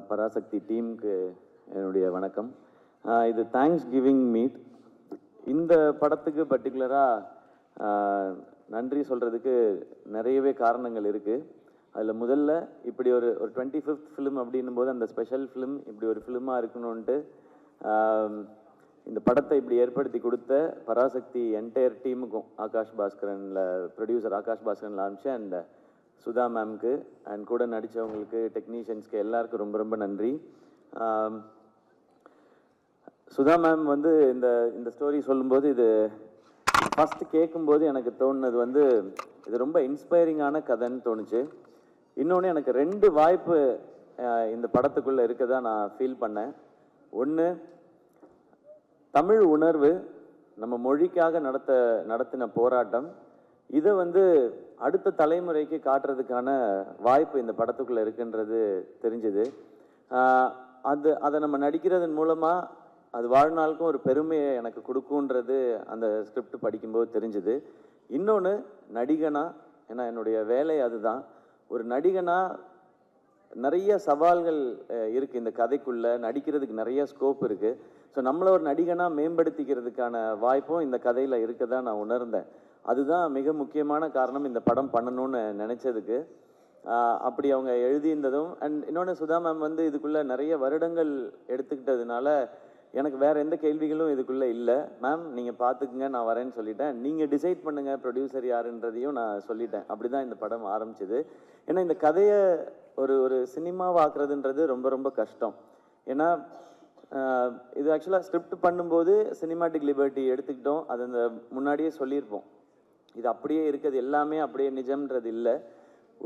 பராசக்தி டீமுக்கு என்னுடைய வணக்கம். இது தேங்க்ஸ் கிவிங் மீட். இந்த படத்துக்கு பர்டிகுலராக நன்றி சொல்கிறதுக்கு நிறையவே காரணங்கள் இருக்குது. அதில் முதல்ல இப்படி ஒரு 25th ஃபிலிம் அப்படின்னும் போது அந்த ஸ்பெஷல் ஃபிலிம் இப்படி ஒரு ஃபிலிமாக இருக்கணும்ன்ட்டு இந்த படத்தை இப்படி ஏற்படுத்தி கொடுத்த பராசக்தி என்டையர் டீமுக்கும், ஆகாஷ் பாஸ்கரனில் ப்ரொடியூசர் ஆகாஷ் பாஸ்கரனில் ஆரம்பிச்சு அண்ட் சுதா மேம்க்கு அண்ட் கூட நடித்தவங்களுக்கு, டெக்னீஷியன்ஸ்க்கு எல்லாருக்கும் ரொம்ப ரொம்ப நன்றி. சுதா மேம் வந்து இந்த ஸ்டோரி சொல்லும்போது இது ஃபஸ்ட்டு கேட்கும்போது எனக்கு தோணுனது வந்து இது ரொம்ப இன்ஸ்பைரிங்கான கதைன்னு தோணுச்சு. இன்னொன்று எனக்கு 2 வாய்ப்பு இந்த படத்துக்குள்ளே இருக்கதா நான் ஃபீல் பண்ணேன். ஒன்று, தமிழ் உணர்வு, நம்ம மொழிக்காக நடத்தின போராட்டம், இதை வந்து அடுத்த தலைமுறைக்கு காட்டுறதுக்கான வாய்ப்பு இந்த படத்துக்குள்ளே இருக்குன்றது தெரிஞ்சுது. அதை நம்ம நடிக்கிறதன் மூலமாக அது வாழ்நாளுக்கும் ஒரு பெருமையை எனக்கு கொடுக்குன்றது அந்த ஸ்கிரிப்ட் படிக்கும்போது தெரிஞ்சுது. இன்னொன்று, நடிகனா, ஏன்னா என்னுடைய வேலை அதுதான், ஒரு நடிகனா நிறைய சவால்கள் இருக்குது இந்த கதைக்குள்ளே, நடிக்கிறதுக்கு நிறைய ஸ்கோப் இருக்குது. ஸோ நம்மளை ஒரு நடிகனாக மேம்படுத்திக்கிறதுக்கான வாய்ப்பும் இந்த கதையில் இருக்க தான் நான் உணர்ந்தேன். அதுதான் மிக முக்கியமான காரணம் இந்த படம் பண்ணணும்னு நினச்சதுக்கு. அப்படி அவங்க எழுதியிருந்ததும் அண்ட் இன்னொன்று, சுதா மேம் வந்து இதுக்குள்ளே நிறைய வருடங்கள் எடுத்துக்கிட்டதுனால எனக்கு வேறு எந்த கேள்விகளும் இதுக்குள்ளே இல்லை. மேம் நீங்கள் பார்த்துக்குங்க, நான் வரேன்னு சொல்லிட்டேன். நீங்கள் டிசைட் பண்ணுங்கள் ப்ரொடியூசர் யாருன்றதையும் நான் சொல்லிட்டேன். அப்படி தான் இந்த படம் ஆரம்பிச்சிது. ஏன்னா இந்த கதையை ஒரு சினிமாவாக்குறதுன்றது ரொம்ப ரொம்ப கஷ்டம். ஏன்னா இது ஆக்சுவலாக ஸ்கிரிப்ட் பண்ணும்போது சினிமாட்டிக் லிபர்ட்டி எடுத்துக்கிட்டோம். அது அந்த முன்னாடியே சொல்லியிருப்போம், இது அப்படியே இருக்குது, எல்லாமே அப்படியே நிஜம்ன்றது இல்லை.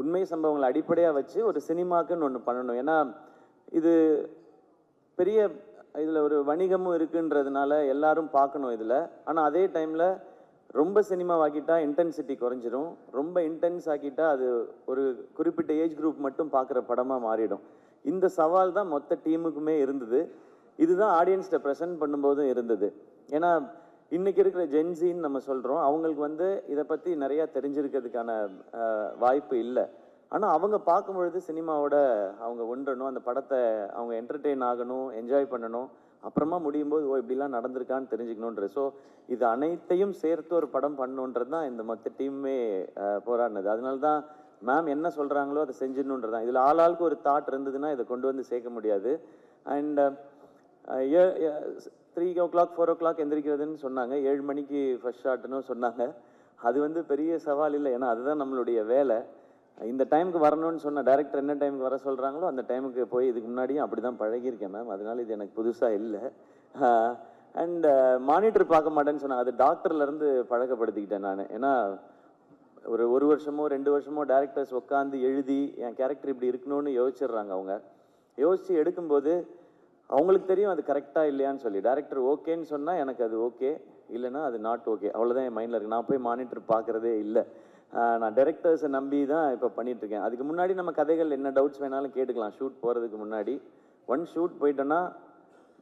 உண்மை சம்பவங்களை அடிப்படையாக வச்சு ஒரு சினிமாக்குன்னு ஒன்று பண்ணணும். ஏன்னா இது பெரிய இதில் ஒரு வணிகமும் இருக்குன்றதுனால எல்லாரும் பார்க்கணும் இதில். ஆனால் அதே டைமில் ரொம்ப சினிமாவாக்கிட்டா இன்டென்சிட்டி குறைஞ்சிரும், ரொம்ப இன்டென்ஸ் ஆக்கிட்டா அது ஒரு குறிப்பிட்ட ஏஜ் குரூப் மட்டும் பார்க்குற படமாக மாறிடும். இந்த சவால் தான் மொத்த டீமுக்குமே இருந்தது. இதுதான் ஆடியன்ஸ்ட்டை ப்ரெசென்ட் பண்ணும்போதும் இருந்தது. ஏன்னா இன்றைக்கி இருக்கிற ஜென்சின்னு நம்ம சொல்கிறோம், அவங்களுக்கு வந்து இதை பற்றி நிறையா தெரிஞ்சிருக்கிறதுக்கான வாய்ப்பு இல்லை. ஆனால் அவங்க பார்க்கும்பொழுது சினிமாவோட அவங்க ஒன்றணும், அந்த படத்தை அவங்க என்டர்டெயின் ஆகணும், என்ஜாய் பண்ணணும், அப்புறமா முடியும் போது இப்படிலாம் நடந்திருக்கான்னு தெரிஞ்சுக்கணுன்றது. ஸோ இது அனைத்தையும் சேர்த்து ஒரு படம் பண்ணணுன்றது தான் இந்த மொத்த டீமுமே போராடினது. அதனால தான் மேம் என்ன சொல்கிறாங்களோ அதை செஞ்சிடணுன்றது தான். இதில் ஆளாளுக்கு ஒரு தாட் இருந்ததுன்னா இதை கொண்டு வந்து சேர்க்க முடியாது. அண்ட் 3 o'clock 4 o'clock எந்திரிக்கிறதுன்னு சொன்னாங்க, 7 மணிக்கு ஃபர்ஸ்ட் ஷாட்னு சொன்னாங்க. அது வந்து பெரிய சவால் இல்லை, ஏன்னா அதுதான் நம்மளுடைய வேலை. இந்த டைமுக்கு வரணும்னு சொன்ன டைரக்டர் என்ன டைமுக்கு வர சொல்கிறாங்களோ அந்த டைமுக்கு போய் இதுக்கு முன்னாடியும் அப்படி தான் பழகியிருக்கேன் மேம். அதனால இது எனக்கு புதுசாக இல்லை. அண்ட் மானிட்டர் பார்க்க மாட்டேன்னு சொன்னாங்க, அது டாக்டர்லேருந்து பழக்கப்படுத்திக்கிட்டேன் நான். ஏன்னா ஒரு வருஷமோ 2 வருஷமோ டேரக்டர்ஸ் உட்காந்து எழுதி என் கேரக்டர் இப்படி இருக்கணும்னு யோசிச்சிடுறாங்க. அவங்க யோசித்து எடுக்கும்போது அவங்களுக்கு தெரியும் அது கரெக்டாக இல்லையான்னு சொல்லி. டேரக்டர் ஓகேன்னு சொன்னால் எனக்கு அது ஓகே, இல்லைன்னா அது நாட் ஓகே, அவ்வளோதான் என் மைண்டில் இருக்குது. நான் போய் மானிட்டர் பார்க்குறதே இல்லை. நான் டைரக்டர்ஸை நம்பி தான் இப்போ பண்ணிகிட்ருக்கேன். அதுக்கு முன்னாடி நம்ம கதைகள் என்ன டவுட்ஸ் வேணாலும் கேட்டுக்கலாம். ஷூட் போகிறதுக்கு முன்னாடி ஷூட் போயிட்டோன்னா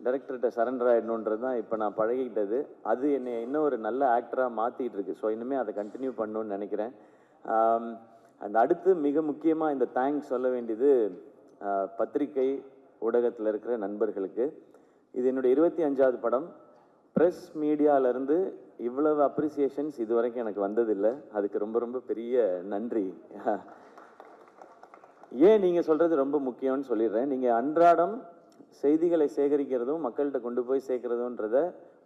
டைரக்டர்கிட்ட சரண்டர் ஆகிடணுன்றது தான் இப்போ நான் பழகிக்கிட்டது. அது என்னை இன்னும் ஒரு நல்ல ஆக்டராக மாற்றிட்டு இருக்கு. ஸோ இனிமேல் அதை கண்டினியூ பண்ணணுன்னு நினைக்கிறேன். அண்ட் அடுத்து மிக முக்கியமாக இந்த தேங்க்ஸ் சொல்ல வேண்டியது பத்திரிகை ஊடகத்தில் இருக்கிற நண்பர்களுக்கு. இது என்னுடைய 25வது படம். ப்ரெஸ் மீடியாவிலேருந்து இவ்வளவு அப்ரிசியேஷன்ஸ் இது வரைக்கும் எனக்கு வந்ததில்லை. அதுக்கு ரொம்ப ரொம்ப பெரிய நன்றி. ஏன் நீங்கள் சொல்கிறது ரொம்ப முக்கியம்னு சொல்லிடுறேன். நீங்கள் அன்றாடம் செய்திகளை சேகரிக்கிறதும் மக்கள்கிட்ட கொண்டு போய் சேர்க்குறதுன்றத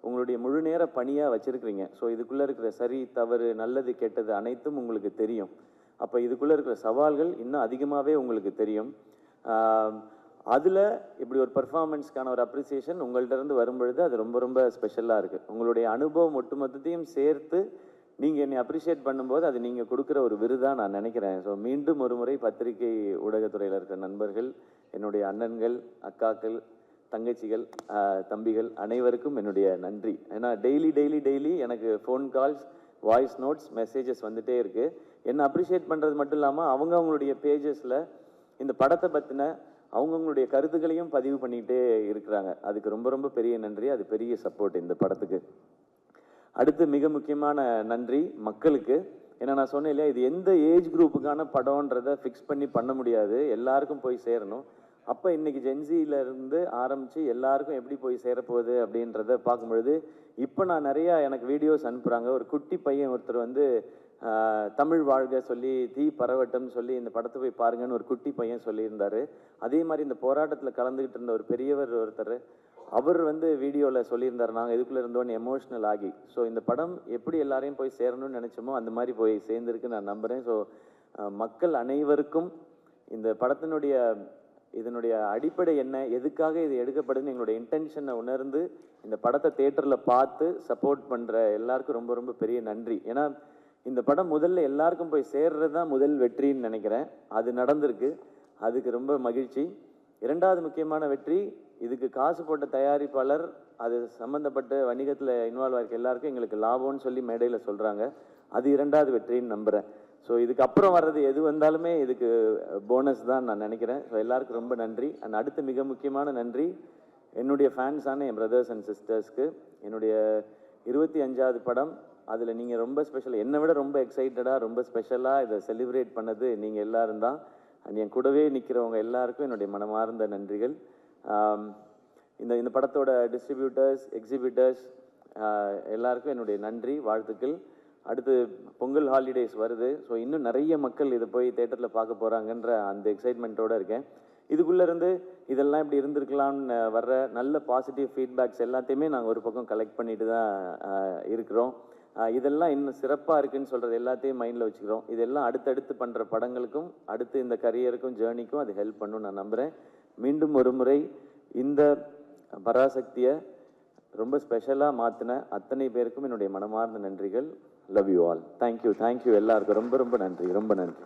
உங்களுடைய முழு நேர பணியாக வச்சுருக்கிறீங்க. ஸோ இதுக்குள்ளே இருக்கிற சரி தவறு நல்லது கெட்டது அனைத்தும் உங்களுக்கு தெரியும். அப்போ இதுக்குள்ளே இருக்கிற சவால்கள் இன்னும் அதிகமாகவே உங்களுக்கு தெரியும். அதில் இப்படி ஒரு பர்ஃபார்மன்ஸ்க்கான ஒரு அப்ரிசியேஷன் உங்கள்கிட்ட வரும்பொழுது அது ரொம்ப ரொம்ப ஸ்பெஷலாக இருக்குது. உங்களுடைய அனுபவம் ஒட்டுமொத்தத்தையும் சேர்த்து நீங்கள் என்னை அப்ரிஷியேட் பண்ணும்போது அது நீங்கள் கொடுக்குற ஒரு விருதாக நான் நினைக்கிறேன். ஸோ மீண்டும் ஒரு முறை பத்திரிகை ஊடகத்துறையில் இருக்கிற நண்பர்கள், என்னுடைய அண்ணன்கள், அக்காக்கள், தங்கச்சிகள், தம்பிகள் அனைவருக்கும் என்னுடைய நன்றி. ஏன்னா டெய்லி எனக்கு phone calls, voice notes, messages வந்துகிட்டே இருக்குது. என்னை அப்ரிஷியேட் பண்ணுறது மட்டும் இல்லாமல் அவங்களுடைய பேஜஸில் இந்த படத்தை பற்றின அவங்கவுங்களுடைய கருத்துக்களையும் பதிவு பண்ணிகிட்டே இருக்கிறாங்க. அதுக்கு ரொம்ப ரொம்ப பெரிய நன்றி. அது பெரிய சப்போர்ட் இந்த படத்துக்கு. அடுத்து மிக முக்கியமான நன்றி மக்களுக்கு. ஏன்னா நான் சொன்னேன் இல்லையா, இது எந்த ஏஜ் குரூப்புக்கான படம்ன்றதை ஃபிக்ஸ் பண்ணி பண்ண முடியாது, எல்லாருக்கும் போய் சேரணும். அப்போ இன்னைக்கு ஜென்சியில இருந்து ஆரம்பித்து எல்லாருக்கும் எப்படி போய் சேரப்போகுது அப்படின்றத பார்க்கும்பொழுது இப்போ நான் நிறையா எனக்கு வீடியோஸ் அனுப்புகிறாங்க. ஒரு குட்டி பையன் ஒருத்தர் வந்து தமிழ் வாழ்க சொல்லி தீ பரவட்டம் சொல்லி இந்த படத்தை போய் பாருங்கன்னு ஒரு குட்டி பையன் சொல்லியிருந்தார். அதே மாதிரி இந்த போராட்டத்தில் கலந்துக்கிட்டு இருந்த ஒரு பெரியவர் ஒருத்தர் அவர் வந்து வீடியோவில் சொல்லியிருந்தார், நாங்கள் இதுக்குள்ளே இருந்தோன்னு எமோஷ்னல் ஆகி. ஸோ இந்த படம் எப்படி எல்லாரையும் போய் சேரணும்னு நினச்சோமோ அந்த மாதிரி போய் சேர்ந்துருக்கு நான் நம்புகிறேன். ஸோ மக்கள் அனைவருக்கும் இந்த படத்தினுடைய இதனுடைய அடிப்படை என்ன, எதுக்காக இது எடுக்கப்படுதுன்னு எங்களுடைய இன்டென்ஷனை உணர்ந்து இந்த படத்தை தேட்டரில் பார்த்து சப்போர்ட் பண்ணுற எல்லாருக்கும் ரொம்ப ரொம்ப பெரிய நன்றி. ஏன்னா இந்த படம் முதல்ல எல்லாருக்கும் போய் சேர்றது தான் முதல் வெற்றின்னு நினைக்கிறேன். அது நடந்திருக்கு, அதுக்கு ரொம்ப மகிழ்ச்சி. இரண்டாவது முக்கியமான வெற்றி, இதுக்கு காசு போட்ட தயாரிப்பாளர் அது சம்மந்தப்பட்ட வணிகத்தில் இன்வால்வ் ஆகிருக்க எல்லாருக்கும் எங்களுக்கு லாபம்னு சொல்லி மேடையில் சொல்கிறாங்க. அது இரண்டாவது வெற்றின்னு நம்புகிறேன். ஸோ இதுக்கப்புறம் வர்றது எது வந்தாலுமே இதுக்கு போனஸ் தான் நான் நினைக்கிறேன். ஸோ எல்லாருக்கும் ரொம்ப நன்றி. அண்ட் அடுத்து மிக முக்கியமான நன்றி என்னுடைய ஃபேன்ஸான என் பிரதர்ஸ் அண்ட் சிஸ்டர்ஸ்க்கு. என்னுடைய 25வது படம், அதில் நீங்கள் ரொம்ப ஸ்பெஷல், என்னை விட ரொம்ப எக்ஸைட்டடாக ரொம்ப ஸ்பெஷலாக இதை செலிப்ரேட் பண்ணது நீங்கள் எல்லாரும் தான். அண்ட் என் கூடவே நிற்கிறவங்க எல்லாருக்கும் என்னுடைய மனமார்ந்த நன்றிகள். இந்த படத்தோட டிஸ்ட்ரிபியூட்டர்ஸ், எக்ஸிபிட்டர்ஸ் எல்லாருக்கும் என்னுடைய நன்றி, வாழ்த்துக்கள். அடுத்து பொங்கல் ஹாலிடேஸ் வருது. ஸோ இன்னும் நிறைய மக்கள் இதை போய் தேட்டரில் பார்க்க போகிறாங்கன்ற அந்த எக்ஸைட்மெண்ட்டோடு இருக்கேன். இதுக்குள்ளேருந்து இதெல்லாம் இப்படி இருந்திருக்கலாம்னு வர்ற நல்ல பாசிட்டிவ் ஃபீட்பேக்ஸ் எல்லாத்தையுமே நாங்கள் ஒரு பக்கம் கலெக்ட் பண்ணிட்டு தான் இருக்கிறோம். இதெல்லாம் இன்னும் சிறப்பாக இருக்குதுன்னு சொல்கிறது எல்லாத்தையும் மைண்டில் வச்சுக்கிறோம். இதெல்லாம் அடுத்தடுத்து பண்ணுற படங்களுக்கும் அடுத்து இந்த கரியருக்கும் ஜேர்னிக்கும் அது ஹெல்ப் பண்ணும் நான் நம்புகிறேன். மீண்டும் ஒரு முறை இந்த பராசக்தியை ரொம்ப ஸ்பெஷலாக மாற்றின அத்தனை பேருக்கும் என்னுடைய மனமார்ந்த நன்றிகள். Love you all. தேங்க்யூ எல்லாருக்கும் ரொம்ப ரொம்ப நன்றி, ரொம்ப நன்றி.